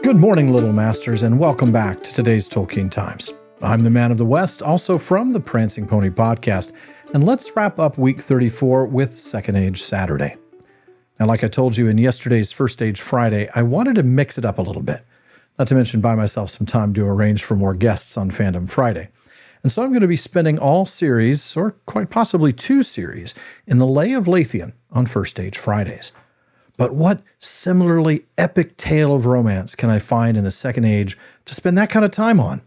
Good morning, Little Masters, and welcome back to today's Tolkien Times. I'm the Man of the West, also from the Prancing Pony podcast, and let's wrap up week 34 with Second Age Saturday. Now, like I told you in yesterday's First Age Friday, I wanted to mix it up a little bit, not to mention buy myself some time to arrange for more guests on Fandom Friday. And so I'm going to be spending all series, or quite possibly two series, in the Lay of Leithian on First Age Fridays. But what similarly epic tale of romance can I find in the Second Age to spend that kind of time on?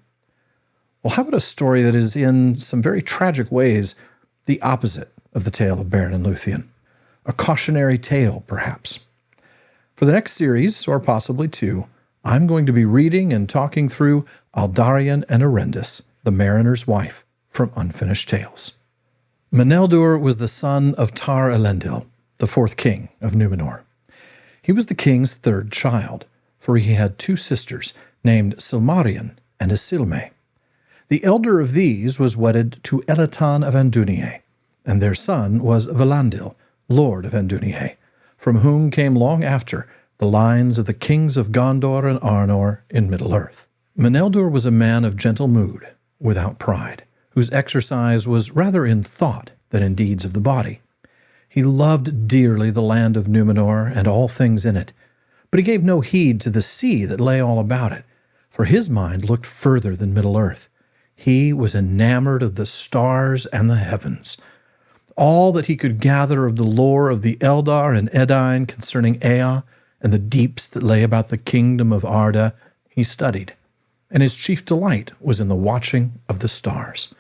Well, how about a story that is in some very tragic ways the opposite of the tale of Beren and Luthien? A cautionary tale, perhaps. For the next series, or possibly two, I'm going to be reading and talking through Aldarion Erendis, the Mariner's Wife, from Unfinished Tales. Meneldur was the son of Tar Elendil, the fourth king of Númenor. He was the king's third child, for he had two sisters named Silmarion and Isilme. The elder of these was wedded to Elitan of Andúnië, and their son was Valandil, lord of Andúnië, from whom came long after the lines of the kings of Gondor and Arnor in Middle-earth. Meneldur was a man of gentle mood, without pride, whose exercise was rather in thought than in deeds of the body. He loved dearly the land of Númenor and all things in it, but he gave no heed to the sea that lay all about it, for his mind looked further than Middle-earth. He was enamored of the stars and the heavens. All that he could gather of the lore of the Eldar and Edain concerning Ea and the deeps that lay about the kingdom of Arda, he studied, and his chief delight was in the watching of the stars.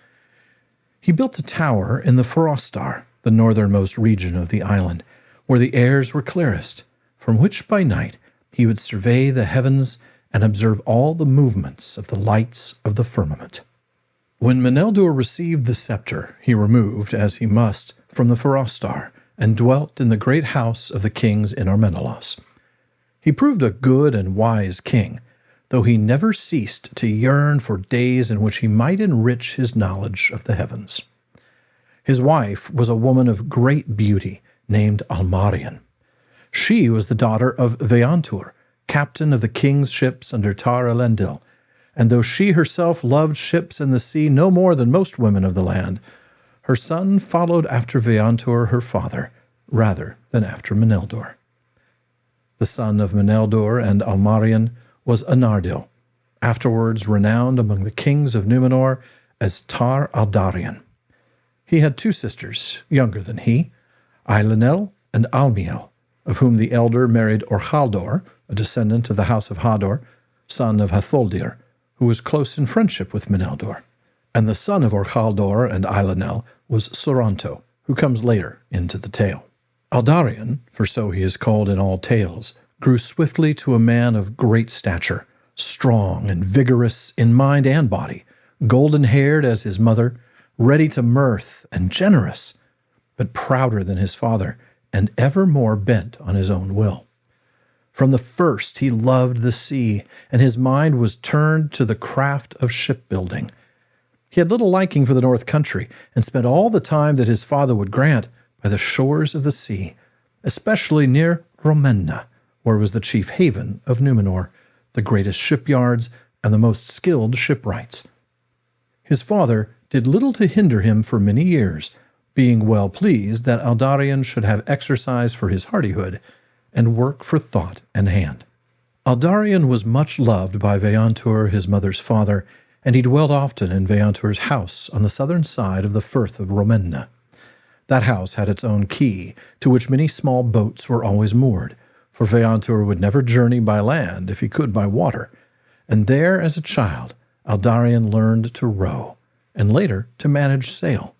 He built a tower in the Frostar, the northernmost region of the island, where the airs were clearest, from which by night he would survey the heavens and observe all the movements of the lights of the firmament. When Meneldur received the scepter, he removed, as he must, from the Frostar, and dwelt in the great house of the kings in Armenelos. He proved a good and wise king, though he never ceased to yearn for days in which he might enrich his knowledge of the heavens. His wife was a woman of great beauty named Almarion. She was the daughter of Veantur, captain of the king's ships under Tar Elendil, and though she herself loved ships and the sea no more than most women of the land, her son followed after Veantur her father, rather than after Meneldur. The son of Meneldur and Almarion was Anardil, afterwards renowned among the kings of Númenor as Tar Aldarion. He had two sisters, younger than he, Eilunel and Almiel, of whom the elder married Orchaldor, a descendant of the house of Hador, son of Hatholdir, who was close in friendship with Meneldur, and the son of Orchaldor and Eilunel was Soranto, who comes later into the tale. Aldarion, for so he is called in all tales, grew swiftly to a man of great stature, strong and vigorous in mind and body, golden-haired as his mother, ready to mirth and generous, but prouder than his father, and ever more bent on his own will. From the first he loved the sea, and his mind was turned to the craft of shipbuilding. He had little liking for the north country, and spent all the time that his father would grant by the shores of the sea, especially near Romenna, where was the chief haven of Númenor, the greatest shipyards, and the most skilled shipwrights. His father did little to hinder him for many years, being well pleased that Aldarion should have exercise for his hardihood, and work for thought and hand. Aldarion was much loved by Veantur, his mother's father, and he dwelt often in Veantur's house on the southern side of the firth of Romenna. That house had its own quay, to which many small boats were always moored, for Veantur would never journey by land if he could by water, and there, as a child, Aldarion learned to row, and later to manage sail.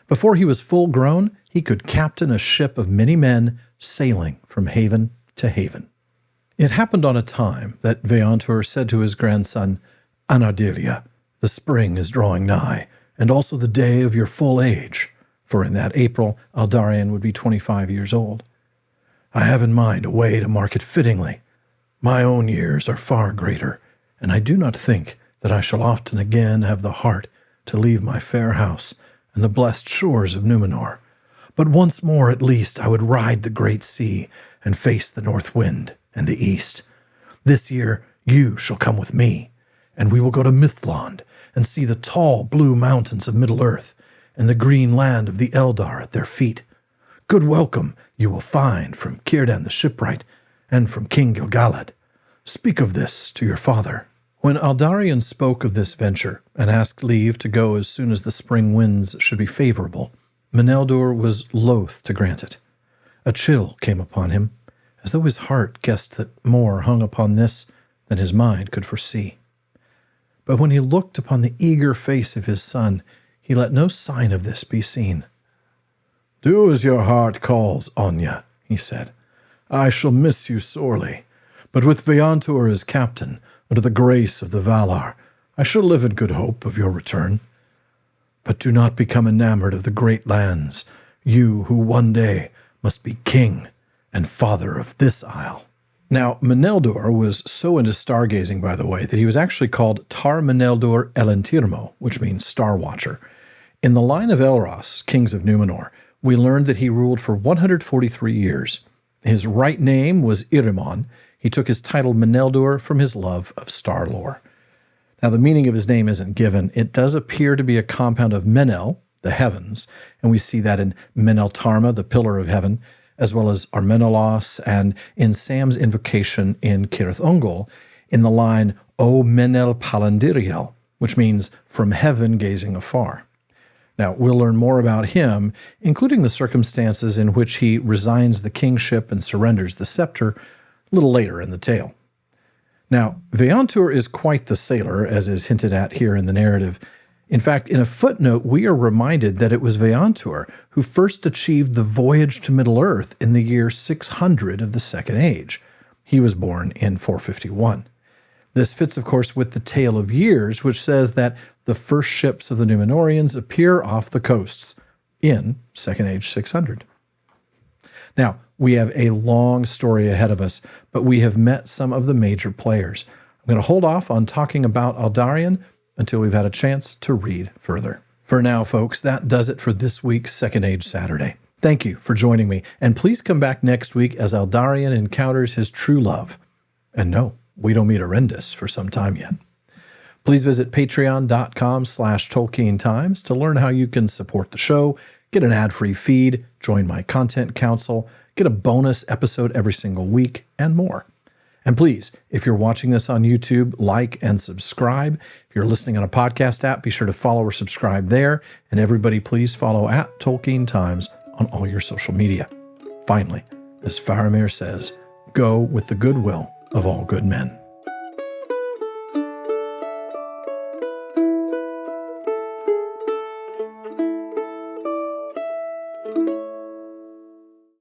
Before he was full grown, he could captain a ship of many men sailing from haven to haven. It happened on a time that Veantur said to his grandson, Anardilia, the spring is drawing nigh, and also the day of your full age, for in that April Aldarion would be 25 years old. I have in mind a way to mark it fittingly. My own years are far greater, and I do not think that I shall often again have the heart to leave my fair house and the blessed shores of Númenor. But once more at least I would ride the great sea and face the north wind and the east. This year You shall come with me, and we will go to Mythland and see the tall blue mountains of Middle-earth and the green land of the Eldar at their feet. Good welcome you will find from Círdan the shipwright and from King Gil-galad. Speak of this to your father." When Aldarion spoke of this venture and asked leave to go as soon as the spring winds should be favorable, Meneldur was loath to grant it. A chill came upon him, as though his heart guessed that more hung upon this than his mind could foresee. But when he looked upon the eager face of his son, he let no sign of this be seen. "Do as your heart calls, Anya," he said. "I shall miss you sorely, but with Veantur as captain, under the grace of the Valar, I shall live in good hope of your return. But do not become enamored of the great lands, you who one day must be king and father of this isle." Now, Meneldur was so into stargazing, by the way, that he was actually called Tar Meneldur Elentirmo, which means Star Watcher. In the line of Elros, kings of Númenor, we learned that he ruled for 143 years. His right name was Irimon. He took his title Meneldur from his love of star lore. Now, the meaning of his name isn't given. It does appear to be a compound of Menel, the heavens, and we see that in Meneltarma, the pillar of heaven, as well as Armenelos, and in Sam's invocation in Cirith Ungol, in the line, O Menel Palandiriel, which means from heaven gazing afar. Now, we'll learn more about him, including the circumstances in which he resigns the kingship and surrenders the scepter, a little later in the tale. Now, Veantur is quite the sailor, as is hinted at here in the narrative. In fact, in a footnote, we are reminded that it was Veantur who first achieved the voyage to Middle-earth in the year 600 of the Second Age. He was born in 451. This fits, of course, with the Tale of Years, which says that the first ships of the Númenóreans appear off the coasts in Second Age 600. Now, we have a long story ahead of us, but we have met some of the major players. I'm going to hold off on talking about Aldarion until we've had a chance to read further. For now, folks, that does it for this week's Second Age Saturday. Thank you for joining me, and please come back next week as Aldarion encounters his true love. And no, we don't meet Erendis for some time yet. Please visit patreon.com/Tolkien Times to learn how you can support the show, get an ad-free feed, join my content council, get a bonus episode every single week, and more. And please, if you're watching this on YouTube, like and subscribe. If you're listening on a podcast app, be sure to follow or subscribe there. And everybody, please follow @Tolkien Times on all your social media. Finally, as Faramir says, go with the goodwill of all good men.